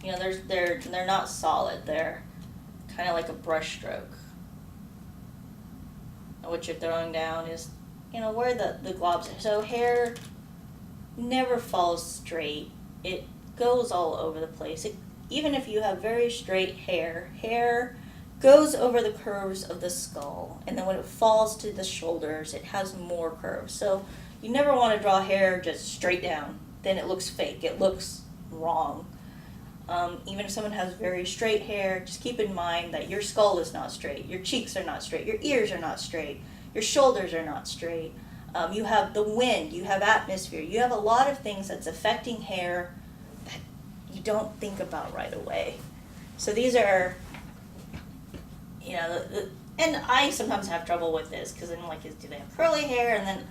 they're not solid. They're kind of like a brush stroke. What you're throwing down is, where the globs are. So hair never falls straight. It goes all over the place. even if you have very straight hair, hair goes over the curves of the skull, and then when it falls to the shoulders, it has more curves. So you never want to draw hair just straight down. Then it looks fake. It looks wrong. Even if someone has very straight hair, just keep in mind that your skull is not straight, your cheeks are not straight, your ears are not straight, your shoulders are not straight. You have the wind, you have atmosphere, you have a lot of things that's affecting hair that you don't think about right away. So these are, and I sometimes have trouble with this because I'm like, do they have curly hair? And then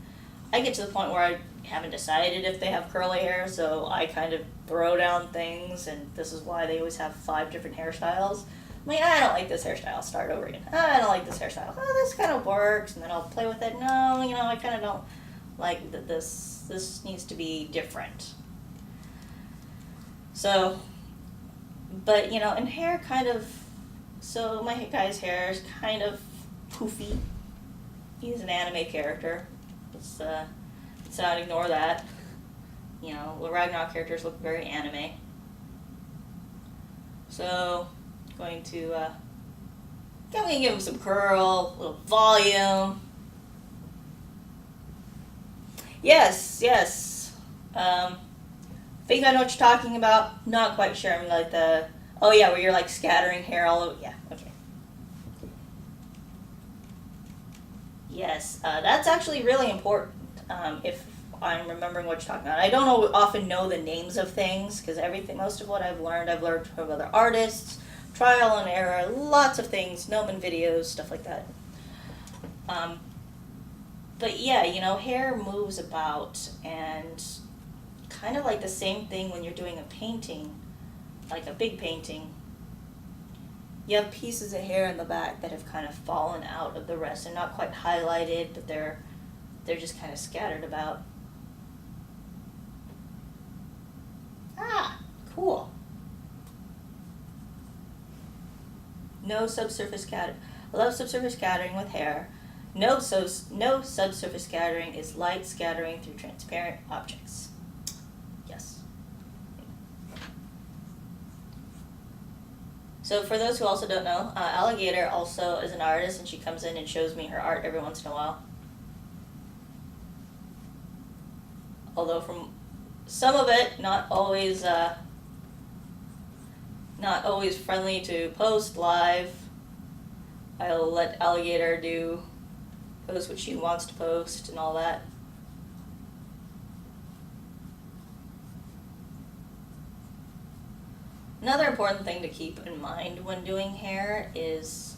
I get to the point where I haven't decided if they have curly hair, so I kind of throw down things, and this is why they always have 5 different hairstyles. I'm like, I don't like this hairstyle, start over again. I don't like this hairstyle. Oh, this kind of works, and then I'll play with it. No, I kind of don't like that. This needs to be different. So, but, and hair kind of, so my guy's hair is kind of poofy. He's an anime character. Let's not ignore that. The Ragnarok characters look very anime. So, going to give him some curl, a little volume. Yes. Think I know what you're talking about. Not quite sure. I mean, like where you're like scattering hair all over. Yeah, okay. Yes, that's actually really important. If I'm remembering what you're talking about, I don't often know the names of things because most of what I've learned from other artists, trial and error, lots of things, Gnomon videos, stuff like that. But yeah, hair moves about, and kind of like the same thing when you're doing a painting, like a big painting. You have pieces of hair in the back that have kind of fallen out of the rest and not quite highlighted, but they're just kind of scattered about. Ah, cool. No subsurface scattering. I love subsurface scattering with hair. No subsurface scattering is light scattering through transparent objects. Yes. So for those who also don't know, Alligator also is an artist, and she comes in and shows me her art every once in a while. Although from some of it, not always friendly to post live. I'll let Alligator post what she wants to post and all that. Another important thing to keep in mind when doing hair is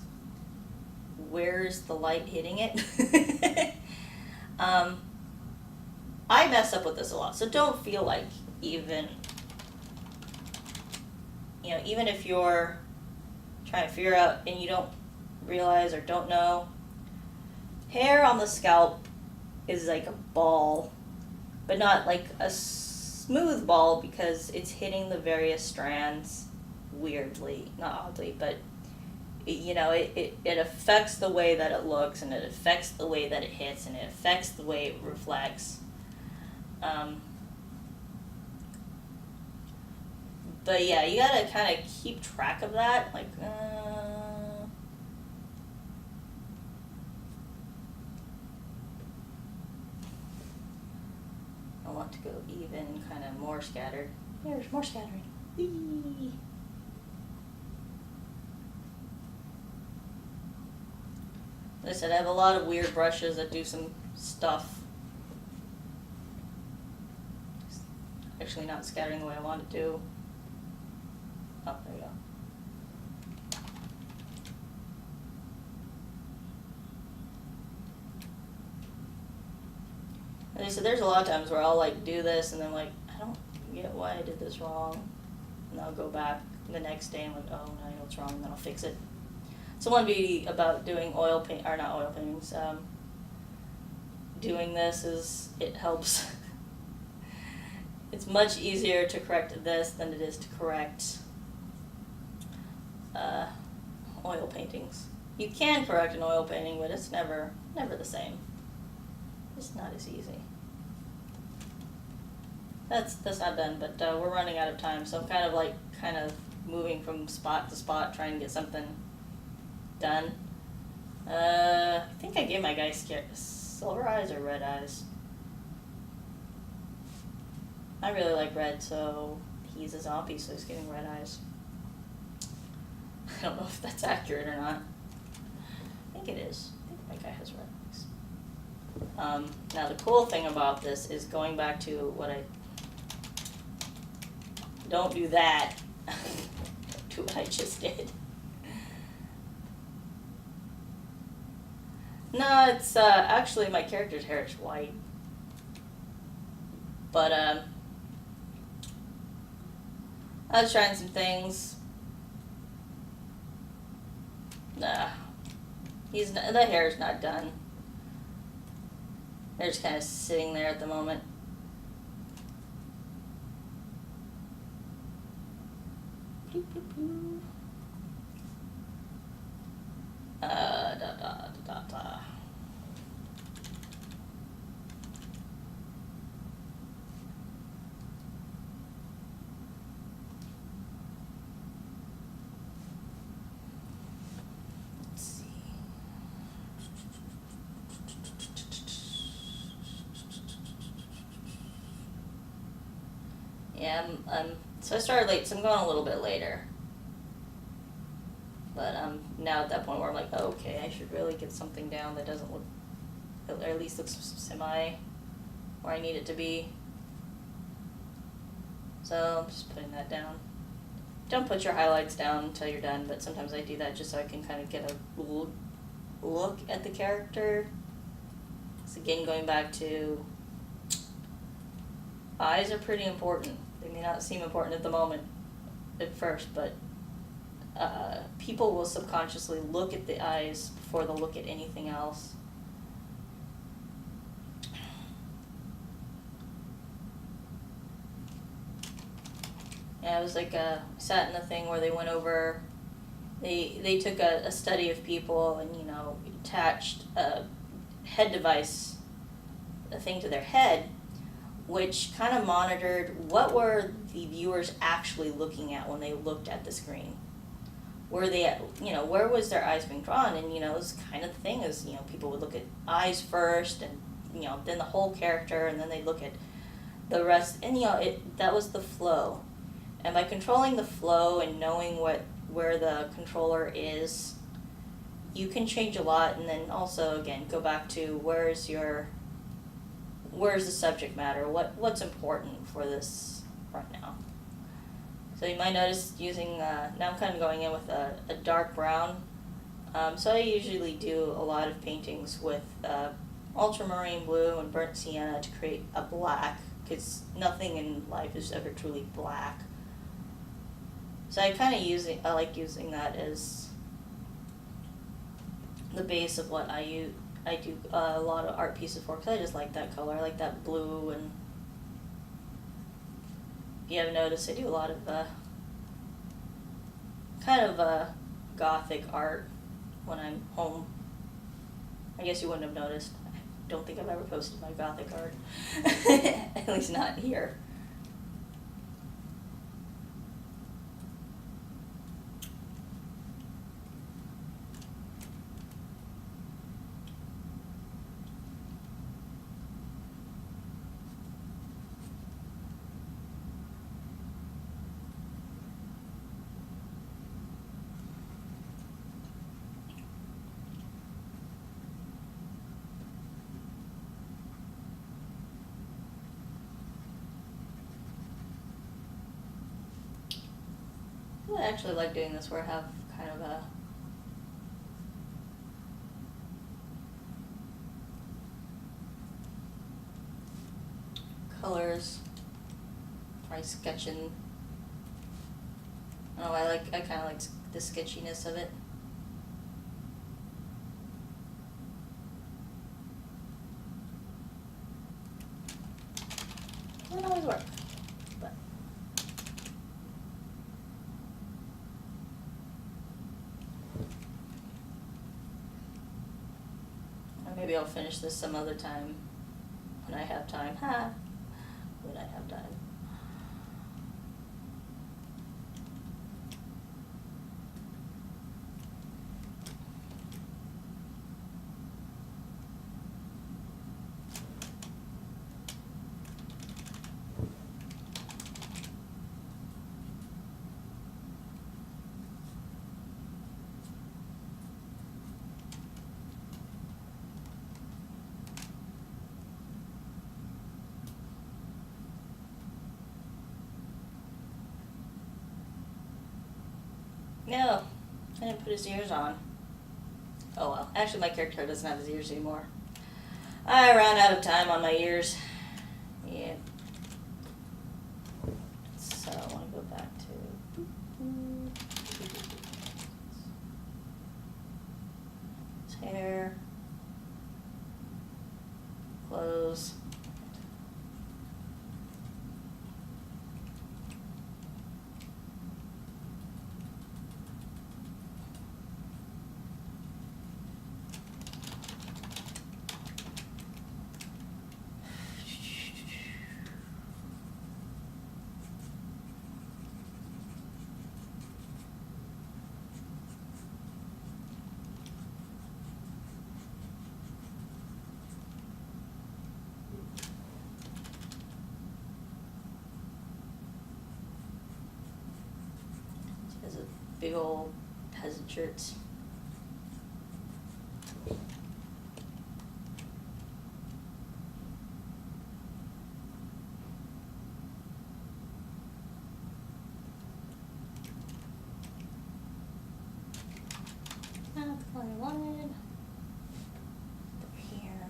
where's the light hitting it? I mess up with this a lot, so don't feel like even if you're trying to figure out and you don't realize or don't know, hair on the scalp is like a ball, but not like a smooth ball because it's hitting the various strands weirdly, not oddly, but it affects the way that it looks, and it affects the way that it hits, and it affects the way it reflects. But yeah, you gotta kind of keep track of that, like, I want to go even, kind of more scattered. There's more scattering. Whee! Like I said, I have a lot of weird brushes that do some stuff. It's actually not scattering the way I want it to. Oh, there you go. Like I said, there's a lot of times where I'll like do this and then like, I don't get why I did this wrong. And I'll go back the next day and like, oh, now I know what's wrong, and then I'll fix it. So one beauty about doing not oil paintings, doing this is it helps. It's much easier to correct this than it is to correct oil paintings. You can correct an oil painting, but it's never the same. It's not as easy. That's not done, but we're running out of time, so I'm kind of moving from spot to spot trying to get something done. I think I gave my guy silver eyes or red eyes. I really like red, so he's a zombie, so he's getting red eyes. I don't know if that's accurate or not. I think it is. I think my guy has red eyes. Now the cool thing about this is going back to what I... Don't do that. Do what I just did. No, it's actually my character's hair is white. But I was trying some things. Nah, the hair's not done. They're just kind of sitting there at the moment. Let's see. Yeah, so I started late, so I'm going a little bit later. But now at that point where I'm like, oh, okay, I should really get something down that doesn't look, or at least looks semi where I need it to be. So I'm just putting that down. Don't put your highlights down until you're done, but sometimes I do that just so I can kind of get a look at the character. So again, going back to eyes are pretty important. They may not seem important at the moment, at first, but people will subconsciously look at the eyes before they'll look at anything else. Yeah, it was like sat in a thing where they went over, they took a study of people and, attached a head device, a thing to their head, which kind of monitored what were the viewers actually looking at when they looked at the screen. Were they at, where was their eyes being drawn? And, it was kind of the thing is, people would look at eyes first and, then the whole character, and then they'd look at the rest. And, that was the flow. And by controlling the flow and knowing where the controller is, you can change a lot. And then also, again, go back to where's the subject matter? What's important for this right now? So you might notice using, now I'm kind of going in with a dark brown. So I usually do a lot of paintings with ultramarine blue and burnt sienna to create a black, because nothing in life is ever truly black. So I like using that as the base of what I do a lot of art pieces for, because I just like that color. I like that blue, and if you haven't noticed, I do a lot of kind of gothic art when I'm home. I guess you wouldn't have noticed. I don't think I've ever posted my gothic art. At least not here. I actually like doing this where I have kind of a colors, try sketching. I don't know, I kind of like the sketchiness of it. It doesn't always work, but maybe I'll finish this some other time when I have time. When I have time. Yeah, I didn't put his ears on. Oh well. Actually, my character doesn't have his ears anymore. I ran out of time on my ears. Yeah. So I want to go back to his hair, clothes. Has a big old peasant shirts. That's what I wanted. Over here.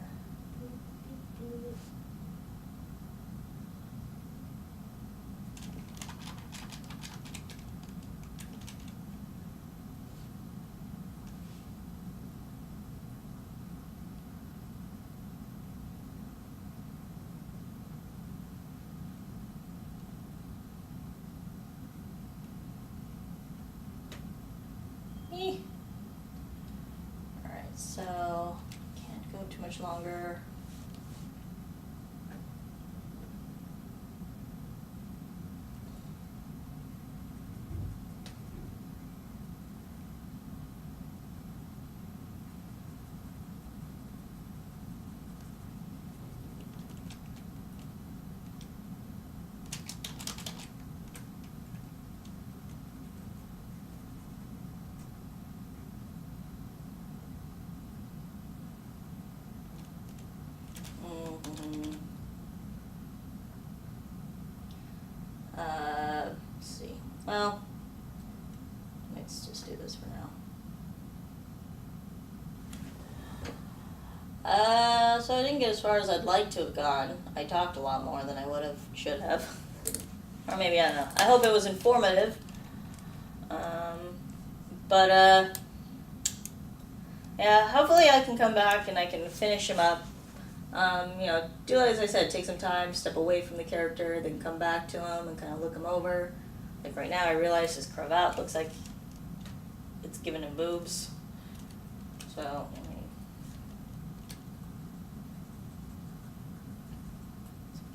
Alright, so can't go too much longer. Let's see. Well, let's just do this for now. So I didn't get as far as I'd like to have gone. I talked a lot more than I should have. Or maybe, I don't know. I hope it was informative. Yeah, hopefully I can come back and I can finish him up. Do as I said, take some time, step away from the character, then come back to him and kind of look him over. Like right now I realize his cravat looks like it's giving him boobs. So,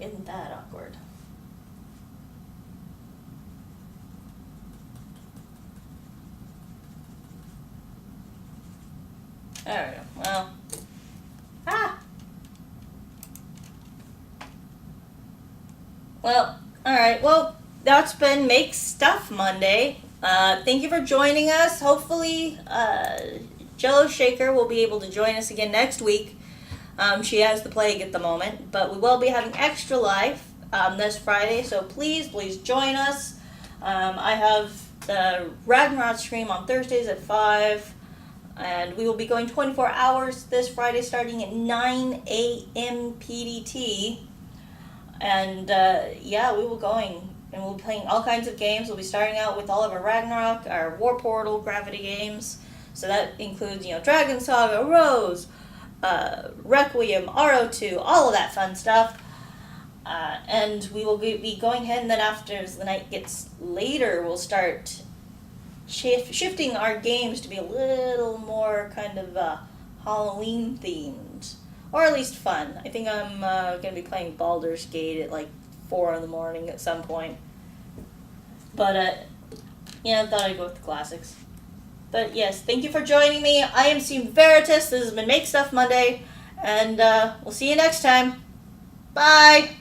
isn't that awkward? There we go. Well. Well, alright. Well, that's been Make Stuff Monday. Thank you for joining us. Hopefully, Jello Shaker will be able to join us again next week. She has the plague at the moment, but we will be having Extra Life this Friday, so please join us. I have the Ragnarok stream on Thursdays at 5, and we will be going 24 hours this Friday starting at 9 a.m. PDT. And we will going, and we'll be playing all kinds of games. We'll be starting out with all of our Ragnarok, our War Portal, Gravity games. So that includes, Dragon Saga, Rose, Requiem, RO2, all of that fun stuff. And we will be going ahead, and then after as the night gets later, we'll start shifting our games to be a little more kind of Halloween themed. Or at least fun. I think I'm going to be playing Baldur's Gate at like 4 in the morning at some point. But, I thought I'd go with the classics. But yes, thank you for joining me. I am Varitas. This has been Make Stuff Monday. And we'll see you next time. Bye!